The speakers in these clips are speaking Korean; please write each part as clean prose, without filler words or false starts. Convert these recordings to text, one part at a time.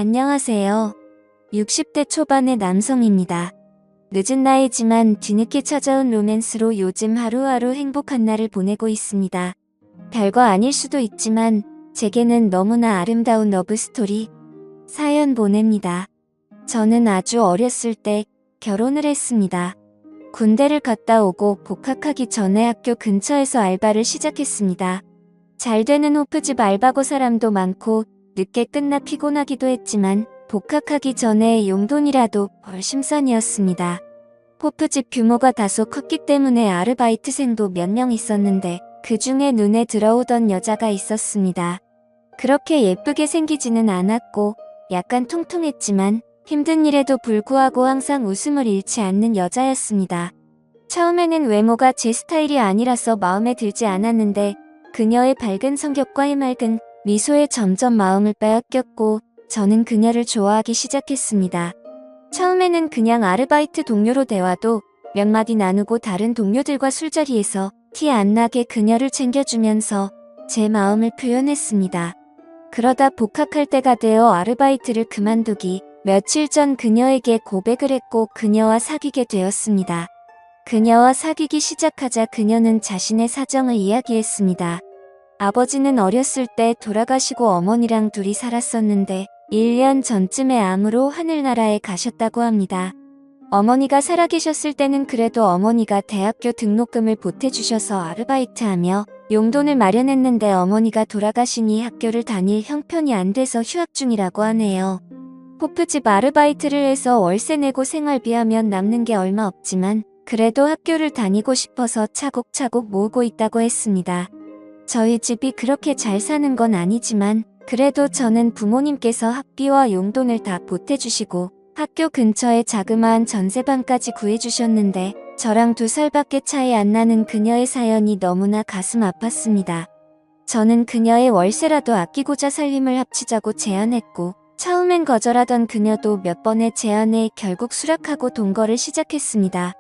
안녕하세요. 60대 초반의 남성입니다. 늦은 나이지만 뒤늦게 찾아온 로맨스로 요즘 하루하루 행복한 날을 보내고 있습니다. 별거 아닐 수도 있지만 제게는 너무나 아름다운 러브스토리 사연 보냅니다. 저는 아주 어렸을 때 결혼을 했습니다. 군대를 갔다 오고 복학하기 전에 학교 근처에서 알바를 시작했습니다. 잘 되는 호프집 알바고 사람도 많고 늦게 끝나 피곤하기도 했지만 복학하기 전에 용돈이라도 벌 심산이었습니다. 호프집 규모가 다소 컸기 때문에 아르바이트생도 몇 명 있었는데 그 중에 눈에 들어오던 여자가 있었습니다. 그렇게 예쁘게 생기지는 않았고 약간 통통했지만 힘든 일에도 불구하고 항상 웃음을 잃지 않는 여자였습니다. 처음에는 외모가 제 스타일이 아니라서 마음에 들지 않았는데 그녀의 밝은 성격과 해맑은 미소에 점점 마음을 빼앗겼고 저는 그녀를 좋아하기 시작했습니다. 처음에는 그냥 아르바이트 동료로 대화도 몇 마디 나누고 다른 동료들과 술자리에서 티 안 나게 그녀를 챙겨주면서 제 마음을 표현했습니다. 그러다 복학할 때가 되어 아르바이트를 그만두기 며칠 전 그녀에게 고백을 했고 그녀와 사귀게 되었습니다. 그녀와 사귀기 시작하자 그녀는 자신의 사정을 이야기했습니다. 아버지는 어렸을 때 돌아가시고 어머니랑 둘이 살았었는데 1년 전쯤에 암으로 하늘나라에 가셨다고 합니다. 어머니가 살아계셨을 때는 그래도 어머니가 대학교 등록금을 보태주셔서 아르바이트하며 용돈을 마련했는데 어머니가 돌아가시니 학교를 다닐 형편이 안 돼서 휴학 중이라고 하네요. 호프집 아르바이트를 해서 월세 내고 생활비하면 남는 게 얼마 없지만 그래도 학교를 다니고 싶어서 차곡차곡 모으고 있다고 했습니다. 저희 집이 그렇게 잘 사는 건 아니지만 그래도 저는 부모님께서 학비와 용돈을 다 보태주시고 학교 근처에 자그마한 전세방까지 구해주셨는데 저랑 2살밖에 차이 안 나는 그녀의 사연이 너무나 가슴 아팠습니다. 저는 그녀의 월세라도 아끼고자 살림을 합치자고 제안했고 처음엔 거절하던 그녀도 몇 번의 제안에 결국 수락하고 동거를 시작했습니다.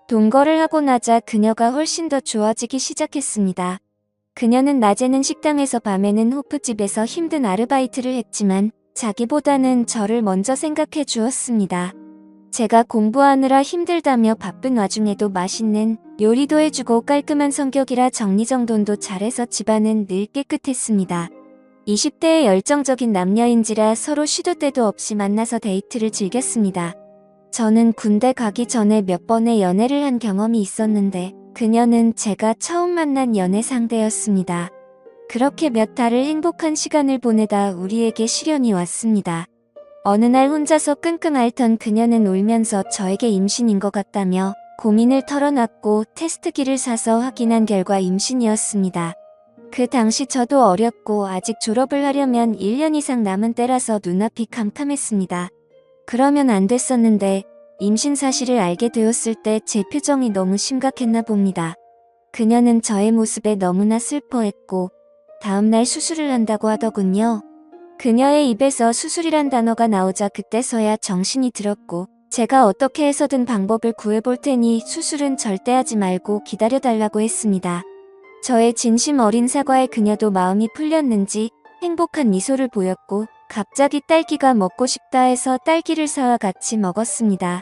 동거를 하고 나자 그녀가 훨씬 더 좋아지기 시작했습니다. 그녀는 낮에는 식당에서 밤에는 호프집에서 힘든 아르바이트를 했지만 자기보다는 저를 먼저 생각해 주었습니다. 제가 공부하느라 힘들다며 바쁜 와중에도 맛있는 요리도 해주고 깔끔한 성격이라 정리정돈도 잘해서 집안은 늘 깨끗했습니다. 20대의 열정적인 남녀인지라 서로 시도 때도 없이 만나서 데이트를 즐겼습니다. 저는 군대 가기 전에 몇 번의 연애를 한 경험이 있었는데 그녀는 제가 처음 만난 연애 상대였습니다. 그렇게 몇 달을 행복한 시간을 보내다 우리에게 시련이 왔습니다. 어느 날 혼자서 끙끙 앓던 그녀는 울면서 저에게 임신인 것 같다며 고민을 털어놨고 테스트기를 사서 확인한 결과 임신이었습니다. 그 당시 저도 어렸고 아직 졸업을 하려면 1년 이상 남은 때라서 눈앞이 캄캄했습니다. 그러면 안 됐었는데 임신 사실을 알게 되었을 때 제 표정이 너무 심각했나 봅니다. 그녀는 저의 모습에 너무나 슬퍼했고 다음날 수술을 한다고 하더군요. 그녀의 입에서 수술이란 단어가 나오자 그때서야 정신이 들었고 제가 어떻게 해서든 방법을 구해볼 테니 수술은 절대 하지 말고 기다려달라고 했습니다. 저의 진심 어린 사과에 그녀도 마음이 풀렸는지 행복한 미소를 보였고 갑자기 딸기가 먹고 싶다 해서 딸기를 사와 같이 먹었습니다.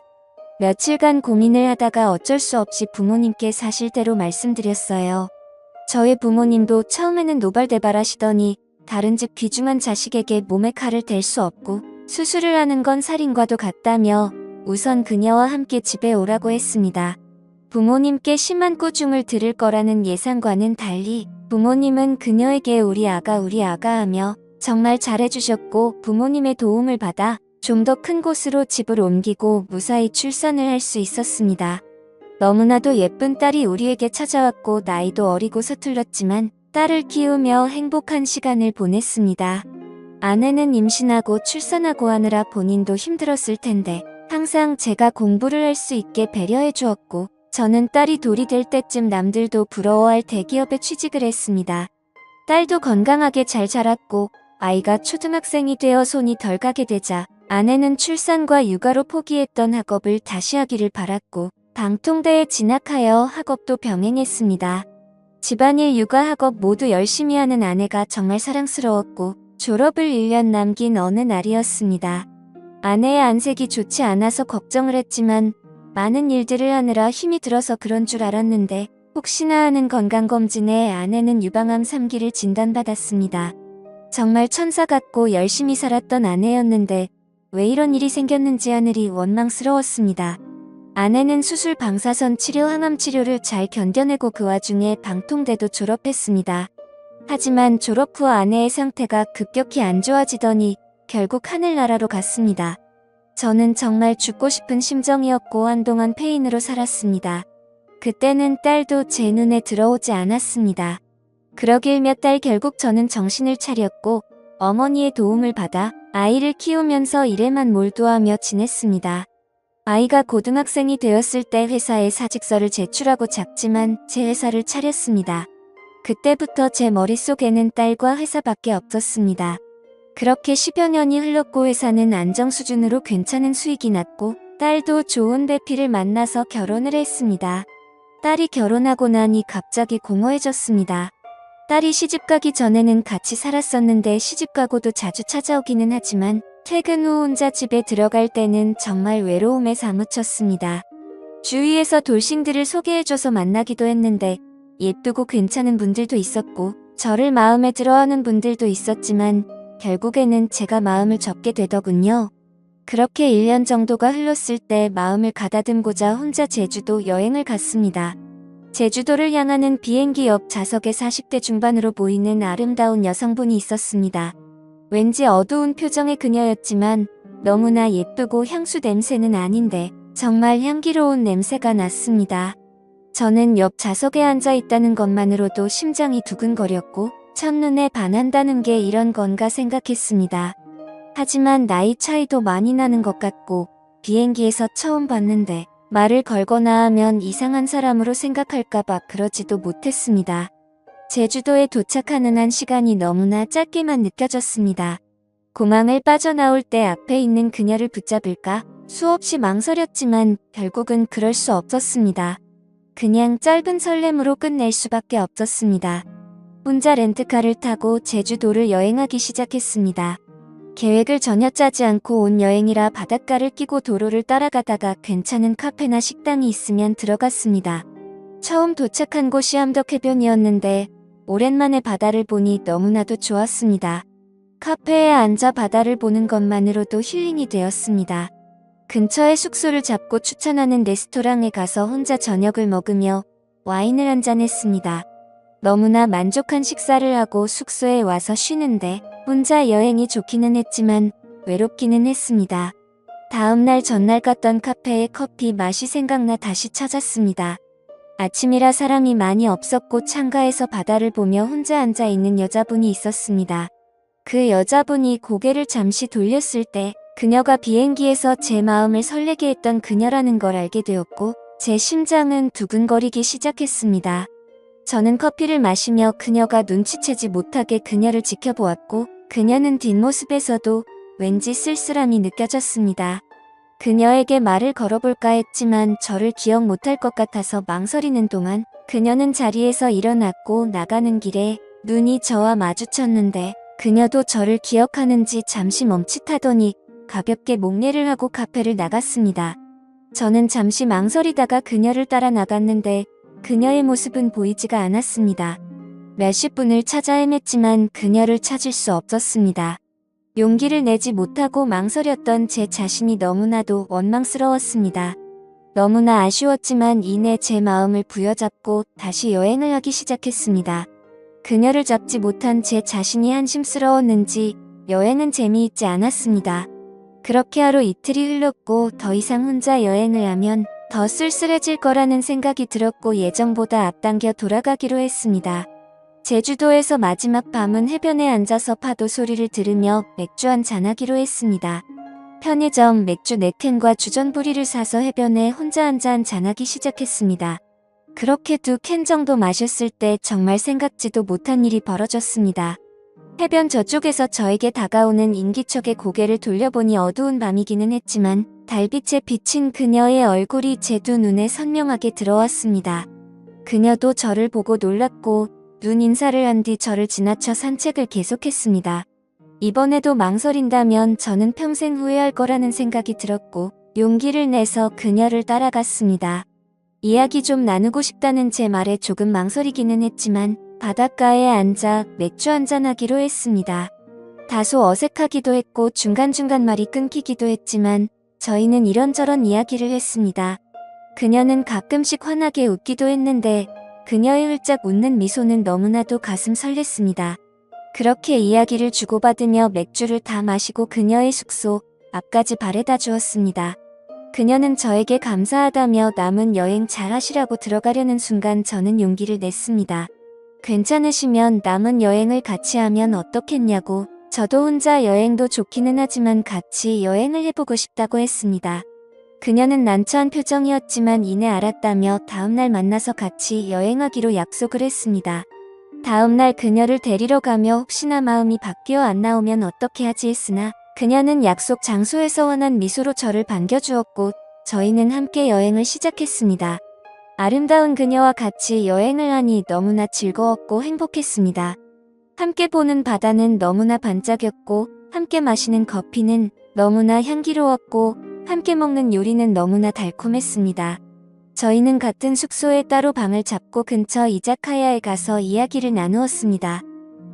며칠간 고민을 하다가 어쩔 수 없이 부모님께 사실대로 말씀드렸어요. 저희 부모님도 처음에는 노발대발하시더니 다른 집 귀중한 자식에게 몸에 칼을 댈 수 없고 수술을 하는 건 살인과도 같다며 우선 그녀와 함께 집에 오라고 했습니다. 부모님께 심한 꾸중을 들을 거라는 예상과는 달리 부모님은 그녀에게 우리 아가 하며 정말 잘해주셨고 부모님의 도움을 받아 좀 더 큰 곳으로 집을 옮기고 무사히 출산을 할 수 있었습니다. 너무나도 예쁜 딸이 우리에게 찾아왔고 나이도 어리고 서툴렀지만 딸을 키우며 행복한 시간을 보냈습니다. 아내는 임신하고 출산하고 하느라 본인도 힘들었을 텐데 항상 제가 공부를 할 수 있게 배려해 주었고 저는 딸이 돌이 될 때쯤 남들도 부러워할 대기업에 취직을 했습니다. 딸도 건강하게 잘 자랐고 아이가 초등학생이 되어 손이 덜 가게 되자 아내는 출산과 육아로 포기했던 학업을 다시 하기를 바랐고 방통대에 진학하여 학업도 병행했습니다. 집안일, 육아, 학업 모두 열심히 하는 아내가 정말 사랑스러웠고 졸업을 1년 남긴 어느 날이었습니다. 아내의 안색이 좋지 않아서 걱정을 했지만 많은 일들을 하느라 힘이 들어서 그런 줄 알았는데 혹시나 하는 건강검진에 아내는 유방암 3기를 진단받았습니다. 정말 천사 같고 열심히 살았던 아내였는데 왜 이런 일이 생겼는지 하늘이 원망스러웠습니다. 아내는 수술 방사선 치료 항암 치료를 잘 견뎌내고 그 와중에 방통대도 졸업했습니다. 하지만 졸업 후 아내의 상태가 급격히 안 좋아지더니 결국 하늘나라로 갔습니다. 저는 정말 죽고 싶은 심정이었고 한동안 페인으로 살았습니다. 그때는 딸도 제 눈에 들어오지 않았습니다. 그러길 몇 달 결국 저는 정신을 차렸고 어머니의 도움을 받아 아이를 키우면서 일에만 몰두하며 지냈습니다. 아이가 고등학생이 되었을 때 회사에 사직서를 제출하고 작지만 제 회사를 차렸습니다. 그때부터 제 머릿속에는 딸과 회사밖에 없었습니다. 그렇게 10여 년이 흘렀고 회사는 안정 수준으로 괜찮은 수익이 났고 딸도 좋은 배필을 만나서 결혼을 했습니다. 딸이 결혼하고 나니 갑자기 공허해졌습니다. 딸이 시집가기 전에는 같이 살았었는데 시집가고도 자주 찾아오기는 하지만 퇴근 후 혼자 집에 들어갈 때는 정말 외로움에 사무쳤습니다. 주위에서 돌싱들을 소개해줘서 만나기도 했는데 예쁘고 괜찮은 분들도 있었고 저를 마음에 들어하는 분들도 있었지만 결국에는 제가 마음을 접게 되더군요. 그렇게 1년 정도가 흘렀을 때 마음을 가다듬고자 혼자 제주도 여행을 갔습니다. 제주도를 향하는 비행기 옆 좌석에 40대 중반으로 보이는 아름다운 여성분이 있었습니다. 왠지 어두운 표정의 그녀였지만 너무나 예쁘고 향수 냄새는 아닌데 정말 향기로운 냄새가 났습니다. 저는 옆 좌석에 앉아 있다는 것만으로도 심장이 두근거렸고 첫눈에 반한다는 게 이런 건가 생각했습니다. 하지만 나이 차이도 많이 나는 것 같고 비행기에서 처음 봤는데 말을 걸거나 하면 이상한 사람으로 생각할까봐 그러지도 못했습니다. 제주도에 도착하는 한 시간이 너무나 짧게만 느껴졌습니다. 공항을 빠져나올 때 앞에 있는 그녀를 붙잡을까 수없이 망설였지만 결국은 그럴 수 없었습니다. 그냥 짧은 설렘으로 끝낼 수밖에 없었습니다. 혼자 렌트카를 타고 제주도를 여행하기 시작했습니다. 계획을 전혀 짜지 않고 온 여행이라 바닷가를 끼고 도로를 따라가다가 괜찮은 카페나 식당이 있으면 들어갔습니다. 처음 도착한 곳이 함덕해변이었는데 오랜만에 바다를 보니 너무나도 좋았습니다. 카페에 앉아 바다를 보는 것만으로도 힐링이 되었습니다. 근처에 숙소를 잡고 추천하는 레스토랑에 가서 혼자 저녁을 먹으며 와인을 한잔했습니다. 너무나 만족한 식사를 하고 숙소에 와서 쉬는데 혼자 여행이 좋기는 했지만 외롭기는 했습니다. 다음날 전날 갔던 카페의 커피 맛이 생각나 다시 찾았습니다. 아침이라 사람이 많이 없었고 창가에서 바다를 보며 혼자 앉아있는 여자분이 있었습니다. 그 여자분이 고개를 잠시 돌렸을 때 그녀가 비행기에서 제 마음을 설레게 했던 그녀라는 걸 알게 되었고 제 심장은 두근거리기 시작했습니다. 저는 커피를 마시며 그녀가 눈치채지 못하게 그녀를 지켜보았고 그녀는 뒷모습에서도 왠지 쓸쓸함이 느껴졌습니다. 그녀에게 말을 걸어볼까 했지만 저를 기억 못할 것 같아서 망설이는 동안 그녀는 자리에서 일어났고 나가는 길에 눈이 저와 마주쳤는데 그녀도 저를 기억하는지 잠시 멈칫하더니 가볍게 목례를 하고 카페를 나갔습니다. 저는 잠시 망설이다가 그녀를 따라 나갔는데 그녀의 모습은 보이지가 않았습니다. 몇십 분을 찾아 헤맸지만 그녀를 찾을 수 없었습니다. 용기를 내지 못하고 망설였던 제 자신이 너무나도 원망스러웠습니다. 너무나 아쉬웠지만 이내 제 마음을 부여잡고 다시 여행을 하기 시작했습니다. 그녀를 잡지 못한 제 자신이 한심스러웠는지 여행은 재미있지 않았습니다. 그렇게 하루 이틀이 흘렀고 더 이상 혼자 여행을 하면 더 쓸쓸해질 거라는 생각이 들었고 예정보다 앞당겨 돌아가기로 했습니다. 제주도에서 마지막 밤은 해변에 앉아서 파도 소리를 들으며 맥주 한잔 하기로 했습니다. 편의점 맥주 4캔과 주전부리를 사서 해변에 혼자 앉아 한잔하기 시작했습니다. 그렇게 2캔 정도 마셨을 때 정말 생각지도 못한 일이 벌어졌습니다. 해변 저쪽에서 저에게 다가오는 인기척에 고개를 돌려보니 어두운 밤이기는 했지만 달빛에 비친 그녀의 얼굴이 제 두 눈에 선명하게 들어왔습니다. 그녀도 저를 보고 놀랐고 눈 인사를 한 뒤 저를 지나쳐 산책을 계속했습니다. 이번에도 망설인다면 저는 평생 후회할 거라는 생각이 들었고 용기를 내서 그녀를 따라갔습니다. 이야기 좀 나누고 싶다는 제 말에 조금 망설이기는 했지만 바닷가에 앉아 맥주 한잔하기로 했습니다. 다소 어색하기도 했고 중간중간 말이 끊기기도 했지만 저희는 이런저런 이야기를 했습니다. 그녀는 가끔씩 환하게 웃기도 했는데 그녀의 흘짝 웃는 미소는 너무나도 가슴 설렜습니다. 그렇게 이야기를 주고받으며 맥주를 다 마시고 그녀의 숙소 앞까지 바래다 주었습니다. 그녀는 저에게 감사하다며 남은 여행 잘 하시라고 들어가려는 순간 저는 용기를 냈습니다. 괜찮으시면 남은 여행을 같이 하면 어떻겠냐고. 저도 혼자 여행도 좋기는 하지만 같이 여행을 해보고 싶다고 했습니다. 그녀는 난처한 표정이었지만 이내 알았다며 다음날 만나서 같이 여행하기로 약속을 했습니다. 다음날 그녀를 데리러 가며 혹시나 마음이 바뀌어 안 나오면 어떻게 하지 했으나 그녀는 약속 장소에서 환한 미소로 저를 반겨주었고 저희는 함께 여행을 시작했습니다. 아름다운 그녀와 같이 여행을 하니 너무나 즐거웠고 행복했습니다. 함께 보는 바다는 너무나 반짝였고 함께 마시는 커피는 너무나 향기로웠고 함께 먹는 요리는 너무나 달콤했습니다. 저희는 같은 숙소에 따로 방을 잡고 근처 이자카야에 가서 이야기를 나누었습니다.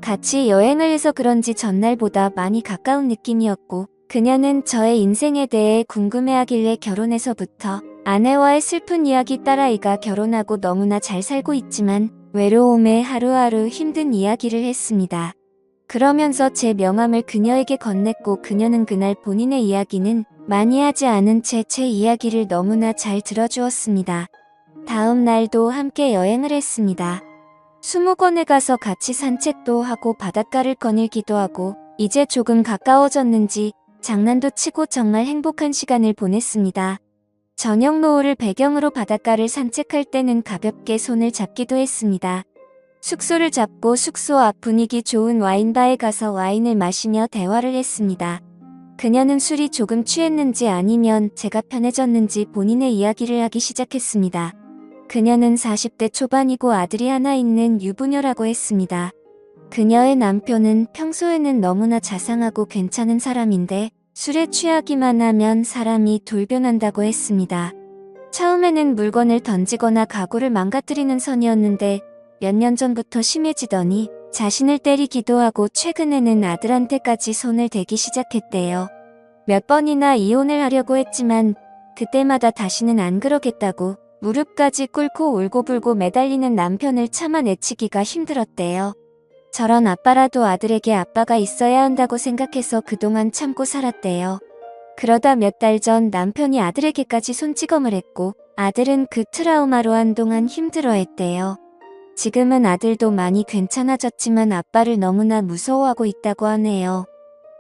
같이 여행을 해서 그런지 전날보다 많이 가까운 느낌이었고 그녀는 저의 인생에 대해 궁금해하길래 결혼해서부터 아내와의 슬픈 이야기 딸아이가 결혼하고 너무나 잘 살고 있지만 외로움에 하루하루 힘든 이야기를 했습니다. 그러면서 제 명함을 그녀에게 건넸고 그녀는 그날 본인의 이야기는 많이 하지 않은 채 제 이야기를 너무나 잘 들어주었습니다. 다음 날도 함께 여행을 했습니다. 수목원에 가서 같이 산책도 하고 바닷가를 거닐기도 하고 이제 조금 가까워졌는지 장난도 치고 정말 행복한 시간을 보냈습니다. 저녁 노을을 배경으로 바닷가를 산책할 때는 가볍게 손을 잡기도 했습니다. 숙소를 잡고 숙소 앞 분위기 좋은 와인바에 가서 와인을 마시며 대화를 했습니다. 그녀는 술이 조금 취했는지 아니면 제가 편해졌는지 본인의 이야기를 하기 시작했습니다. 그녀는 40대 초반이고 아들이 하나 있는 유부녀라고 했습니다. 그녀의 남편은 평소에는 너무나 자상하고 괜찮은 사람인데 술에 취하기만 하면 사람이 돌변한다고 했습니다. 처음에는 물건을 던지거나 가구를 망가뜨리는 선이었는데 몇 년 전부터 심해지더니 자신을 때리기도 하고 최근에는 아들한테까지 손을 대기 시작했대요. 몇 번이나 이혼을 하려고 했지만 그때마다 다시는 안 그러겠다고 무릎까지 꿇고 울고불고 매달리는 남편을 참아내치기가 힘들었대요. 저런 아빠라도 아들에게 아빠가 있어야 한다고 생각해서 그동안 참고 살았대요. 그러다 몇 달 전 남편이 아들에게까지 손찌검을 했고 아들은 그 트라우마로 한동안 힘들어했대요. 지금은 아들도 많이 괜찮아졌지만 아빠를 너무나 무서워하고 있다고 하네요.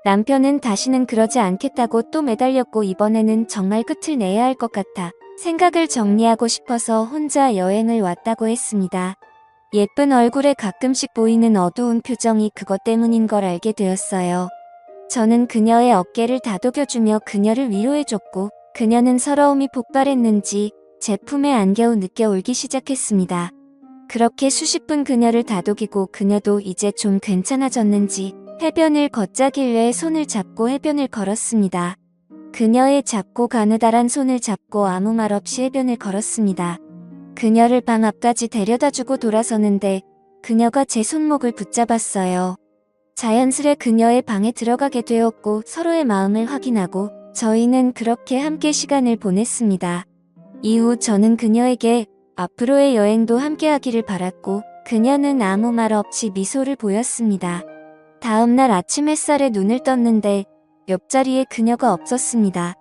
남편은 다시는 그러지 않겠다고 또 매달렸고 이번에는 정말 끝을 내야 할 것 같아 생각을 정리하고 싶어서 혼자 여행을 왔다고 했습니다. 예쁜 얼굴에 가끔씩 보이는 어두운 표정이 그것 때문인 걸 알게 되었어요. 저는 그녀의 어깨를 다독여주며 그녀를 위로해줬고 그녀는 서러움이 폭발했는지 제 품에 안겨 늦게 울기 시작했습니다. 그렇게 수십 분 그녀를 다독이고 그녀도 이제 좀 괜찮아졌는지 해변을 걷자길래 손을 잡고 해변을 걸었습니다. 그녀의 작고 가느다란 손을 잡고 아무 말 없이 해변을 걸었습니다. 그녀를 방 앞까지 데려다주고 돌아서는데 그녀가 제 손목을 붙잡았어요. 자연스레 그녀의 방에 들어가게 되었고 서로의 마음을 확인하고 저희는 그렇게 함께 시간을 보냈습니다. 이후 저는 그녀에게 앞으로의 여행도 함께 하기를 바랐고 그녀는 아무 말 없이 미소를 보였습니다. 다음날 아침 햇살에 눈을 떴는데 옆자리에 그녀가 없었습니다.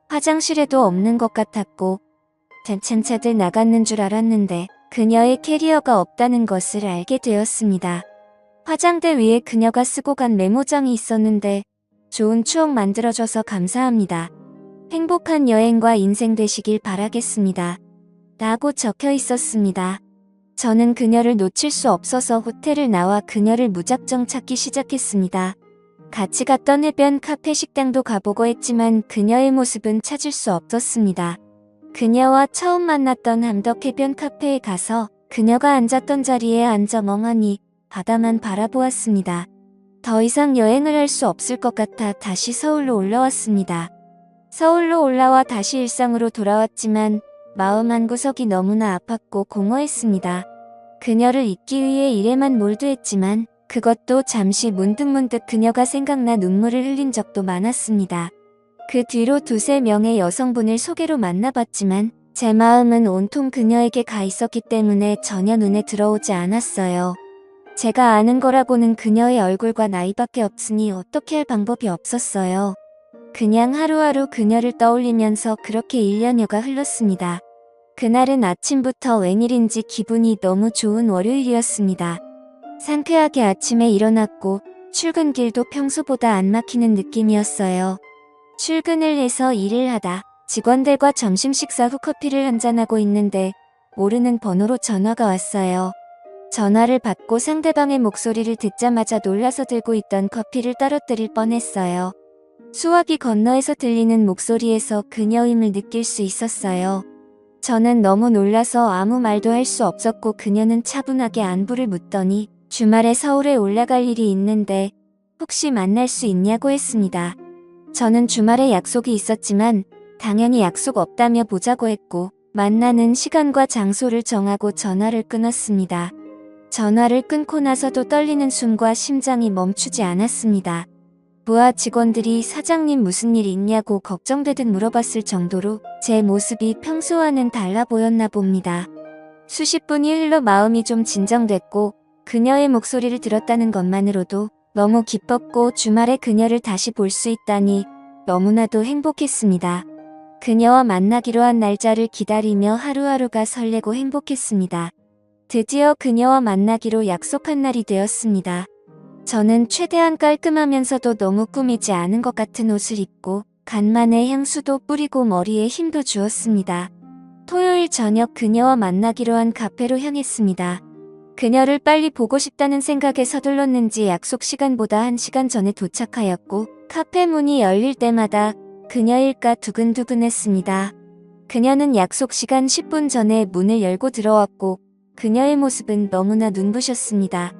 화장실에도 없는 것 같았고 차들 나갔는 줄 알았는데 그녀의 캐리어가 없다는 것을 알게 되었습니다. 화장대 위에 그녀가 쓰고 간 메모장이 있었는데 좋은 추억 만들어줘서 감사합니다. 행복한 여행과 인생 되시길 바라겠습니다. 라고 적혀 있었습니다. 저는 그녀를 놓칠 수 없어서 호텔을 나와 그녀를 무작정 찾기 시작했습니다. 같이 갔던 해변 카페 식당도 가보고 했지만 그녀의 모습은 찾을 수 없었습니다. 그녀와 처음 만났던 함덕 해변 카페에 가서 그녀가 앉았던 자리에 앉아 멍하니 바다만 바라보았습니다. 더 이상 여행을 할 수 없을 것 같아 다시 서울로 올라왔습니다. 서울로 올라와 다시 일상으로 돌아왔지만 마음 한구석이 너무나 아팠고 공허했습니다. 그녀를 잊기 위해 일에만 몰두했지만 그것도 잠시 문득문득 그녀가 생각나 눈물을 흘린 적도 많았습니다. 그 뒤로 두세 명의 여성분을 소개로 만나봤지만 제 마음은 온통 그녀에게 가 있었기 때문에 전혀 눈에 들어오지 않았어요. 제가 아는 거라고는 그녀의 얼굴과 나이밖에 없으니 어떻게 할 방법이 없었어요. 그냥 하루하루 그녀를 떠올리면서 그렇게 1년여가 흘렀습니다. 그날은 아침부터 웬일인지 기분이 너무 좋은 월요일이었습니다. 상쾌하게 아침에 일어났고 출근길도 평소보다 안 막히는 느낌이었어요. 출근을 해서 일을 하다 직원들과 점심 식사 후 커피를 한잔하고 있는데 모르는 번호로 전화가 왔어요. 전화를 받고 상대방의 목소리를 듣자마자 놀라서 들고 있던 커피를 떨어뜨릴 뻔했어요. 수화기 건너에서 들리는 목소리에서 그녀임을 느낄 수 있었어요. 저는 너무 놀라서 아무 말도 할 수 없었고 그녀는 차분하게 안부를 묻더니 주말에 서울에 올라갈 일이 있는데 혹시 만날 수 있냐고 했습니다. 저는 주말에 약속이 있었지만 당연히 약속 없다며 보자고 했고 만나는 시간과 장소를 정하고 전화를 끊었습니다. 전화를 끊고 나서도 떨리는 숨과 심장이 멈추지 않았습니다. 부하 직원들이 사장님 무슨 일 있냐고 걱정되듯 물어봤을 정도로 제 모습이 평소와는 달라 보였나 봅니다. 수십 분이 흘러 마음이 좀 진정됐고 그녀의 목소리를 들었다는 것만으로도 너무 기뻤고 주말에 그녀를 다시 볼 수 있다니 너무나도 행복했습니다. 그녀와 만나기로 한 날짜를 기다리며 하루하루가 설레고 행복했습니다. 드디어 그녀와 만나기로 약속한 날이 되었습니다. 저는 최대한 깔끔하면서도 너무 꾸미지 않은 것 같은 옷을 입고 간만에 향수도 뿌리고 머리에 힘도 주었습니다. 토요일 저녁 그녀와 만나기로 한 카페로 향했습니다. 그녀를 빨리 보고 싶다는 생각에 서둘렀는지 약속 시간보다 1시간 전에 도착하였고 카페 문이 열릴 때마다 그녀일까 두근두근했습니다. 그녀는 약속 시간 10분 전에 문을 열고 들어왔고 그녀의 모습은 너무나 눈부셨습니다.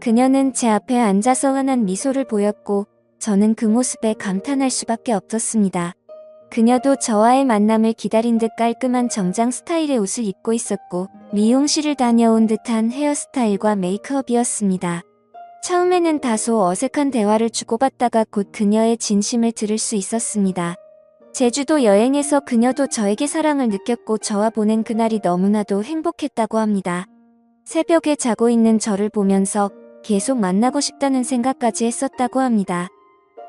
그녀는 제 앞에 앉아서 환한 미소를 보였고 저는 그 모습에 감탄할 수밖에 없었습니다. 그녀도 저와의 만남을 기다린 듯 깔끔한 정장 스타일의 옷을 입고 있었고 미용실을 다녀온 듯한 헤어스타일과 메이크업이었습니다. 처음에는 다소 어색한 대화를 주고받다가 곧 그녀의 진심을 들을 수 있었습니다. 제주도 여행에서 그녀도 저에게 사랑을 느꼈고 저와 보낸 그날이 너무나도 행복했다고 합니다. 새벽에 자고 있는 저를 보면서 계속 만나고 싶다는 생각까지 했었다고 합니다.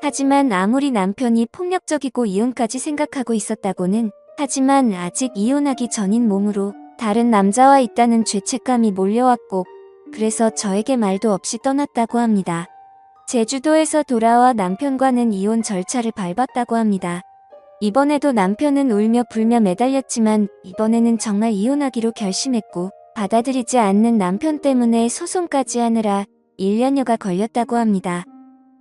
하지만 아무리 남편이 폭력적이고 이혼까지 생각하고 있었다고는 하지만 아직 이혼하기 전인 몸으로 다른 남자와 있다는 죄책감이 몰려왔고 그래서 저에게 말도 없이 떠났다고 합니다. 제주도에서 돌아와 남편과는 이혼 절차를 밟았다고 합니다. 이번에도 남편은 울며 불며 매달렸지만 이번에는 정말 이혼하기로 결심했고 받아들이지 않는 남편 때문에 소송까지 하느라 1년여가 걸렸다고 합니다.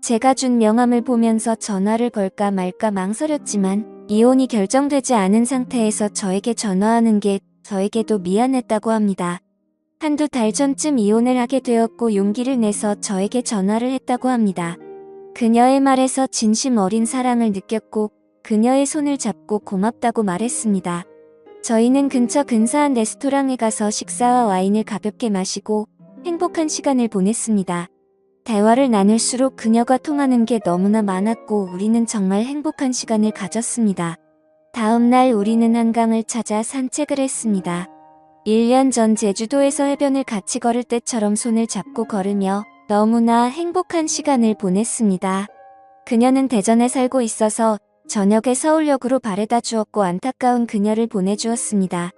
제가 준 명함을 보면서 전화를 걸까 말까 망설였지만 이혼이 결정되지 않은 상태에서 저에게 전화하는 게 저에게도 미안했다고 합니다. 한두 달 전쯤 이혼을 하게 되었고 용기를 내서 저에게 전화를 했다고 합니다. 그녀의 말에서 진심 어린 사랑을 느꼈고 그녀의 손을 잡고 고맙다고 말했습니다. 저희는 근처 근사한 레스토랑에 가서 식사와 와인을 가볍게 마시고 행복한 시간을 보냈습니다. 대화를 나눌수록 그녀가 통하는 게 너무나 많았고 우리는 정말 행복한 시간을 가졌습니다. 다음 날 우리는 한강을 찾아 산책을 했습니다. 1년 전 제주도에서 해변을 같이 걸을 때처럼 손을 잡고 걸으며 너무나 행복한 시간을 보냈습니다. 그녀는 대전에 살고 있어서 저녁에 서울역으로 바래다 주었고 안타까운 그녀를 보내주었습니다.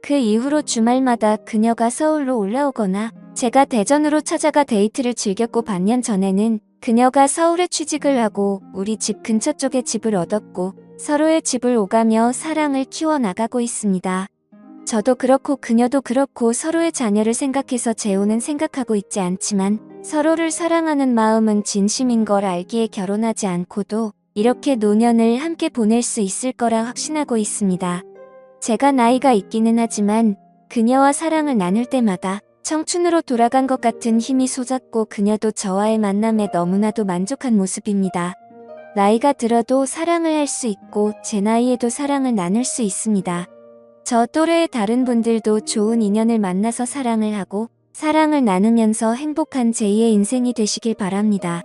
그 이후로 주말마다 그녀가 서울로 올라오거나 제가 대전으로 찾아가 데이트를 즐겼고 반년 전에는 그녀가 서울에 취직을 하고 우리 집 근처 쪽에 집을 얻었고 서로의 집을 오가며 사랑을 키워나가고 있습니다. 저도 그렇고 그녀도 그렇고 서로의 자녀를 생각해서 재혼은 생각하고 있지 않지만 서로를 사랑하는 마음은 진심인 걸 알기에 결혼하지 않고도 이렇게 노년을 함께 보낼 수 있을 거라 확신하고 있습니다. 제가 나이가 있기는 하지만 그녀와 사랑을 나눌 때마다 청춘으로 돌아간 것 같은 힘이 솟았고 그녀도 저와의 만남에 너무나도 만족한 모습입니다. 나이가 들어도 사랑을 할 수 있고 제 나이에도 사랑을 나눌 수 있습니다. 저 또래의 다른 분들도 좋은 인연을 만나서 사랑을 하고 사랑을 나누면서 행복한 제2의 인생이 되시길 바랍니다.